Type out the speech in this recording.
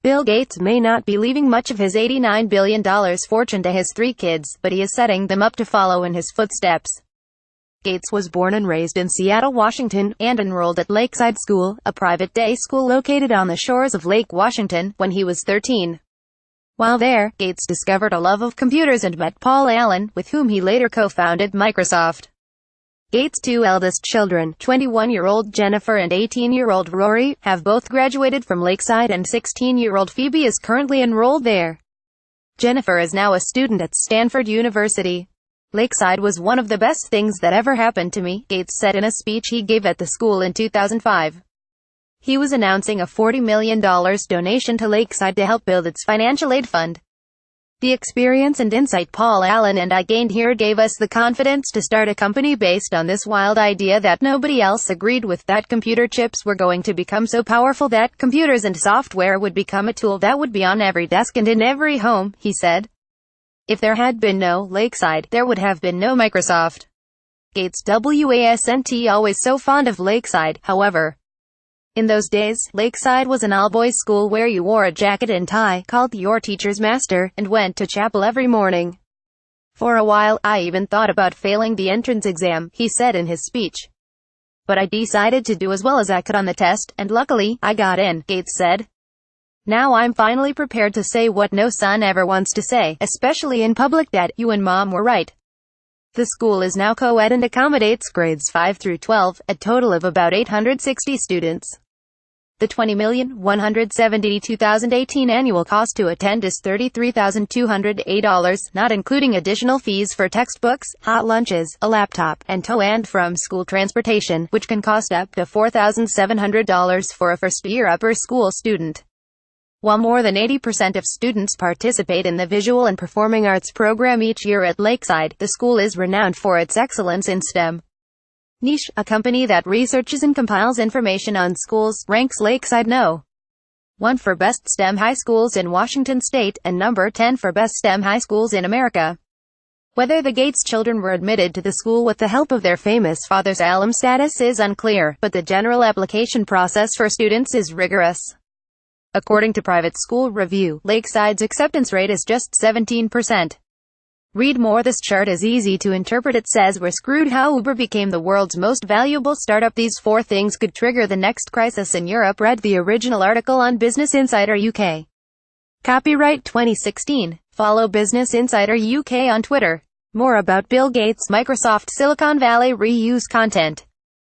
Bill Gates may not be leaving much of his $89 billion fortune to his 3 kids, but he is setting them up to follow in his footsteps. Gates was born and raised in Seattle, Washington, and enrolled at Lakeside School, a private day school located on the shores of Lake Washington, when he was 13. While there, Gates discovered a love of computers and met Paul Allen, with whom he later co-founded Microsoft. Gates' 2 eldest children, 21-year-old Jennifer and 18-year-old Rory, have both graduated from Lakeside, and 16-year-old Phoebe is currently enrolled there. Jennifer is now a student at Stanford University. "Lakeside was one of the best things that ever happened to me," Gates said in a speech he gave at the school in 2005. He was announcing a $40 million donation to Lakeside to help build its financial aid fund. "The experience and insight Paul Allen and I gained here gave us the confidence to start a company based on this wild idea that nobody else agreed with, that computer chips were going to become so powerful that computers and software would become a tool that would be on every desk and in every home," he said. "If there had been no Lakeside, there would have been no Microsoft." Gates wasn't always so fond of Lakeside, however. In those days, Lakeside was an all-boys school where you wore a jacket and tie, called your teacher's master, and went to chapel every morning. "For a while, I even thought about failing the entrance exam," he said in his speech. "But I decided to do as well as I could on the test, and luckily, I got in," Gates said. "Now I'm finally prepared to say what no son ever wants to say, especially in public, that you and Mom were right." The school is now co-ed and accommodates grades 5 through 12, a total of about 860 students. The $20,172,018 annual cost to attend is $33,208, not including additional fees for textbooks, hot lunches, a laptop, and to and from school transportation, which can cost up to $4,700 for a first-year upper school student. While more than 80% of students participate in the Visual and Performing Arts program each year at Lakeside, the school is renowned for its excellence in STEM. Niche, a company that researches and compiles information on schools, ranks Lakeside No. 1 for Best STEM High Schools in Washington State, and number 10 for Best STEM High Schools in America. Whether the Gates children were admitted to the school with the help of their famous father's alum status is unclear, but the general application process for students is rigorous. According to Private School Review, Lakeside's acceptance rate is just 17%. Read more. This chart is easy to interpret. It says we're screwed. How Uber became the world's most valuable startup. These 4 things could trigger the next crisis in Europe. Read the original article on Business Insider UK. Copyright 2016. Follow Business Insider UK on Twitter. More about Bill Gates, Microsoft, Silicon Valley. Reuse content.